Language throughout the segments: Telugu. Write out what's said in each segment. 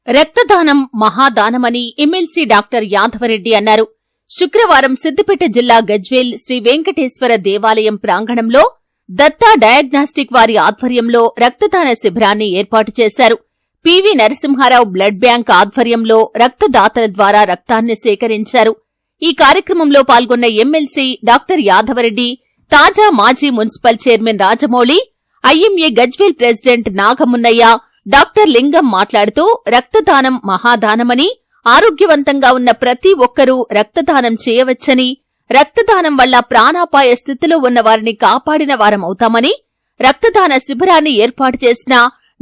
రక్తదానం మహాదానమని ఎమ్మెల్సీ డాక్టర్ యాదవరెడ్డి అన్నారు. శుక్రవారం సిద్దిపేట జిల్లా గజ్వేల్ శ్రీ వెంకటేశ్వర దేవాలయం ప్రాంగణంలో దత్తా డయాగ్నాస్టిక్ వారి ఆధ్వర్యంలో రక్తదాన శిబిరాన్ని ఏర్పాటు చేశారు. పివి నరసింహారావు బ్లడ్ బ్యాంక్ ఆధ్వర్యంలో రక్తదాతల ద్వారా రక్తాన్ని సేకరించారు. ఈ కార్యక్రమంలో పాల్గొన్న ఎమ్మెల్సీ డాక్టర్ యాదవరెడ్డి, తాజా మాజీ municipal chairman Rajamouli, IMA Gajwel president Nagamunnaiah, doctor Lingam మాట్లాడుతూ రక్తదానం మహాదానమని, ఆరోగ్యవంతంగా ఉన్న ప్రతి ఒక్కరూ రక్తదానం చేయవచ్చని, రక్తదానం వల్ల ప్రాణాపాయ స్థితిలో ఉన్న వారిని కాపాడిన వారమవుతామని, రక్తదాన శిబిరాన్ని ఏర్పాటు చేసిన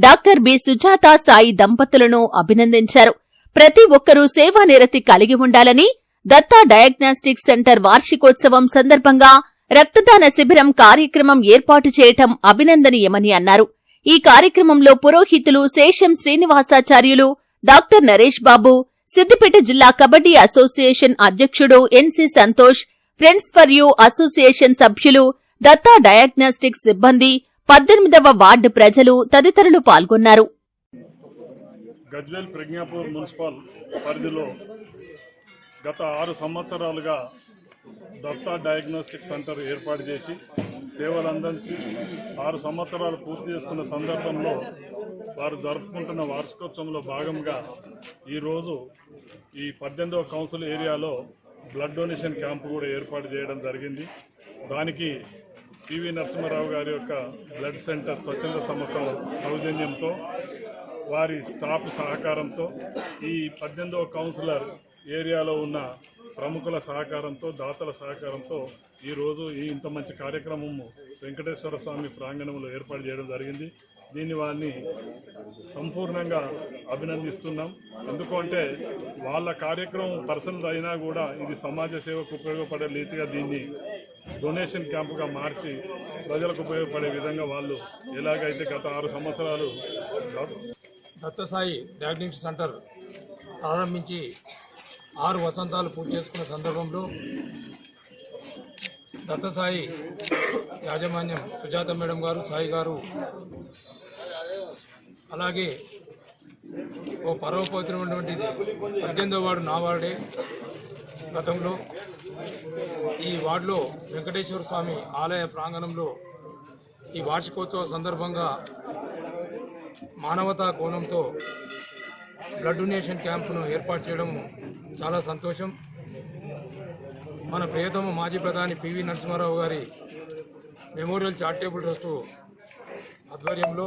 డాక్టర్ బి సుజాత సాయి దంపతులను అభినందించారు. ప్రతి ఒక్కరూ సేవానిరతి కలిగి ఉండాలని, దత్తా డయాగ్నాస్టిక్ సెంటర్ వార్షికోత్సవం సందర్భంగా రక్తదాన శిబిరం కార్యక్రమం ఏర్పాటు చేయటం అభినందనీయమని అన్నారు. ఈ కార్యక్రమంలో పురోహితులు శేషం శ్రీనివాసాచార్యులు, డాక్టర్ నరేష్ బాబు, సిద్దిపేట జిల్లా కబడ్డీ అసోసియేషన్ అధ్యక్షుడు NC Santosh, friends for you association సభ్యులు, దత్తా డయాగ్నాస్టిక్ సిబ్బంది, 18వ వార్డు ప్రజలు తదితరులు పాల్గొన్నారు. గజ్వేల్ ప్రజ్ఞాపూర్ మున్సిపల్ పరిధిలో గత 6 సంవత్సరాలుగా దత్తా డయాగ్నోస్టిక్ సెంటర్ ఏర్పాటు చేసి సేవలు అందించి 6 సంవత్సరాలు పూర్తి చేసుకున్న సందర్భంలో వారు జరుపుకుంటున్న వార్షికోత్సవంలో భాగంగా ఈరోజు ఈ 18వ కౌన్సిల్ ఏరియాలో బ్లడ్ డొనేషన్ క్యాంపు కూడా ఏర్పాటు చేయడం జరిగింది. దానికి పివి నరసింహారావు గారి యొక్క బ్లడ్ సెంటర్ స్వచ్ఛంద సంస్థ సౌజన్యంతో, వారి స్టాఫ్ సహకారంతో, ఈ 18వ కౌన్సిలర్ ఏరియాలో ఉన్న ప్రముఖుల సహకారంతో, దాతల సహకారంతో ఈరోజు ఇంత మంచి కార్యక్రమము వెంకటేశ్వర స్వామి ప్రాంగణంలో ఏర్పాటు చేయడం జరిగింది. దీన్ని వారిని సంపూర్ణంగా అభినందిస్తున్నాం. ఎందుకంటే వాళ్ళ కార్యక్రమం పర్సనల్ అయినా కూడా ఇది సమాజ సేవకు ఉపయోగపడే రీతిగా దీన్ని డొనేషన్ క్యాంపుగా మార్చి ప్రజలకు ఉపయోగపడే విధంగా వాళ్ళు ఎలాగైతే గత 6 సంవత్సరాలు దత్తసాయి డయాగ్నోస్టిక్ సెంటర్ ప్రారంభించి 6 వసంతాలు పూర్తి చేసుకున్న సందర్భంలో దత్తసాయి యాజమాన్యం సుజాత మేడం గారు, సాయి గారు, అలాగే ఓ పరమపవిత్రమైనటువంటిది 18వ వార్డు నా వార్డే. గతంలో ఈ వార్డులో వెంకటేశ్వర స్వామి ఆలయ ప్రాంగణంలో ఈ వార్షికోత్సవ సందర్భంగా మానవతా కోణంతో బ్లడ్ డొనేషన్ క్యాంపును ఏర్పాటు చేయడం చాలా సంతోషం. మన ప్రియతమ మాజీ ప్రధాని పివి నరసింహారావు గారి మెమోరియల్ చారిటబుల్ ట్రస్టు ఆధ్వర్యంలో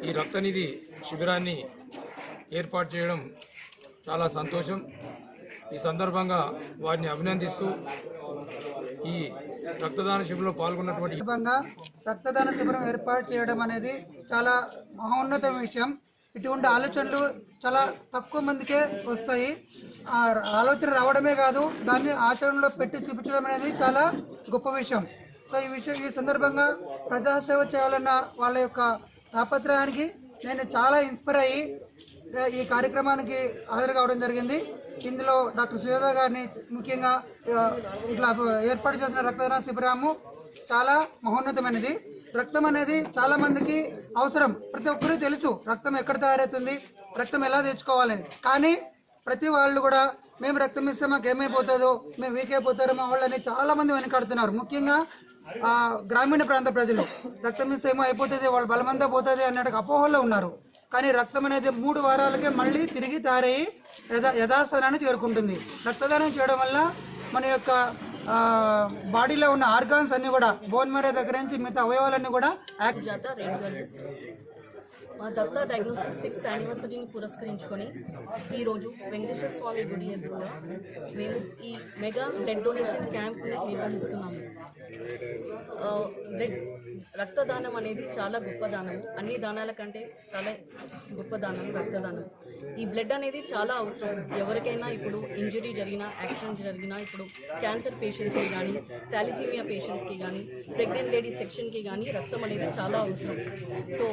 ఈ రక్తనిధి శిబిరాన్ని ఏర్పాటు చేయడం చాలా సంతోషం. ఈ సందర్భంగా వారిని అభినందిస్తూ ఈ రక్తదాన శిబిరంలో పాల్గొన్నటువంటి రక్తదాన శిబిరం ఏర్పాటు చేయడం అనేది చాలా మహోన్నత విషయం. ఇటువంటి ఆలోచనలు చాలా తక్కువ మందికే వస్తాయి. ఆ ఆలోచన రావడమే కాదు, దాన్ని ఆచరణలో పెట్టి చూపించడం అనేది చాలా గొప్ప విషయం. సో ఈ సందర్భంగా ప్రజాసేవ చేయాలన్న వాళ్ళ యొక్క తాపత్రయానికి నేను చాలా ఇన్స్పైర్ అయ్యి ఈ కార్యక్రమానికి హాజరు కావడం జరిగింది. ఇందులో డాక్టర్ సుజాత గారిని ముఖ్యంగా ఇట్లా ఏర్పాటు చేసిన రక్తదాన శిబిరము చాలా మహోన్నతమైనది. రక్తం అనేది చాలా మందికి అవసరం. ప్రతి ఒక్కరికి తెలుసు రక్తం ఎక్కడ తయారవుతుంది, రక్తం ఎలా తెచ్చుకోవాలి. కానీ ప్రతి వాళ్ళు కూడా మేము రక్తం ఇస్తే మాకు ఏమైపోతుందో, మేము వీక్ అయిపోతారో మా వాళ్ళని చాలా మంది వెనకాడుతున్నారు. ముఖ్యంగా గ్రామీణ ప్రాంత ప్రజలు రక్తం ఇస్తే ఏమో అయిపోతుంది, వాళ్ళు బలమంతా పోతుంది అన్నట్టు అపోహల్లో ఉన్నారు. కానీ రక్తం అనేది 3 వారాలకే మళ్ళీ తిరిగి తయారయ్యి యథాస్థానాన్ని చేరుకుంటుంది. రక్తదానం చేయడం వల్ల మన యొక్క బాడీలో ఉన్న ఆర్గాన్స్ అన్ని కూడా, బోన్ మ్యారో దగ్గర నుంచి మిగతా అవయవాలన్నీ కూడా మా దత్తా డయాగ్నోస్టిక్ 6th యానివర్సరీని పురస్కరించుకొని ఈరోజు వెంకటేశ్వర స్వామి గుడి ఎదురుగా మేము ఈ మెగా బ్లడ్ డొనేషన్ క్యాంప్ని నిర్వహిస్తున్నాము. రక్తదానం అనేది చాలా గొప్ప దానం. అన్ని దానాల కంటే చాలా గొప్ప దానం రక్తదానం. ఈ బ్లడ్ అనేది చాలా అవసరం. ఎవరికైనా ఇప్పుడు ఇంజరీ జరిగినా, యాక్సిడెంట్ జరిగినా, ఇప్పుడు క్యాన్సర్ పేషెంట్స్కి కానీ, థాలిసీమియా పేషెంట్స్కి కానీ, ప్రెగ్నెంట్ లేడీ సెక్షన్కి కానీ రక్తం అనేది చాలా అవసరం. సో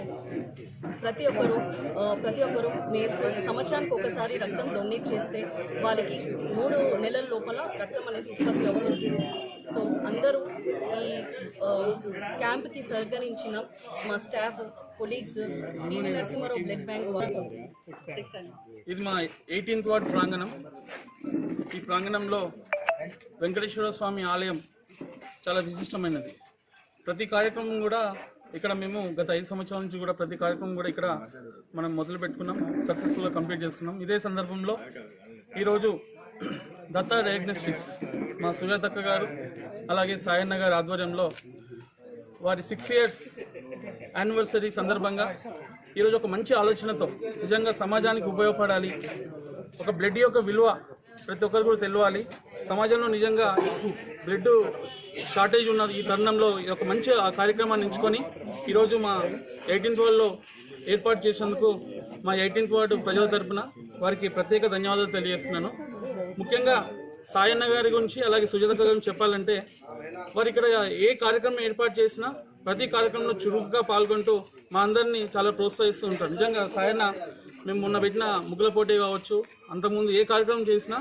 ప్రతి ఒక్కరు మేల్స్ సంవత్సరానికి ఒకసారి రక్తం డొనేట్ చేస్తే వాళ్ళకి 3 నెలల లోపల రక్తం అనేది ఉత్పత్తి అవుతుంది. సో అందరూ ఈ క్యాంప్కి సహకరించిన మా staff, colleagues, TV Narasimha Rao blood bank వాళ్ళు. ఇది మా 18th వార్డ్ ప్రాంగణం. ఈ ప్రాంగణంలో వెంకటేశ్వర స్వామి ఆలయం చాలా విశిష్టమైనది. ప్రతి కార్యక్రమం కూడా ఇక్కడ మేము గత 5 సంవత్సరాల నుంచి కూడా ప్రతి కార్యక్రమం కూడా ఇక్కడ మనం మొదలు పెట్టుకున్నాం, సక్సెస్ఫుల్గా కంప్లీట్ చేసుకున్నాం. ఇదే సందర్భంలో ఈరోజు దత్తా డయాగ్నోస్టిక్స్ మా సుజాతక్క గారు అలాగే సాయన్న గారి ఆధ్వర్యంలో వారి 6 years యానివర్సరీ సందర్భంగా ఈరోజు ఒక మంచి ఆలోచనతో నిజంగా సమాజానికి ఉపయోగపడాలి, ఒక బ్లడ్ యొక్క విలువ ప్రతి ఒక్కరు కూడా తెలియాలి, సమాజంలో నిజంగా బ్లడ్ షార్టేజ్ ఉన్న ఈ తరుణంలో ఒక మంచి కార్యక్రమాన్ని ఎంచుకొని ఈరోజు మా 18th వార్డులో ఏర్పాటు చేసినందుకు మా 18th వార్డు ప్రజల తరపున వారికి ప్రత్యేక ధన్యవాదాలు తెలియజేస్తున్నాను. ముఖ్యంగా సాయన్న గారి గురించి అలాగే సుజాత గురించి చెప్పాలంటే వారు ఇక్కడ ఏ కార్యక్రమం ఏర్పాటు చేసినా ప్రతి కార్యక్రమంలో చురుకుగా పాల్గొంటూ మా అందరినీ చాలా ప్రోత్సహిస్తూ ఉంటారు. నిజంగా సాయన్న మేము మొన్న పెట్టిన ముగ్గుల పోటీ కావచ్చు, అంతకుముందు ఏ కార్యక్రమం చేసినా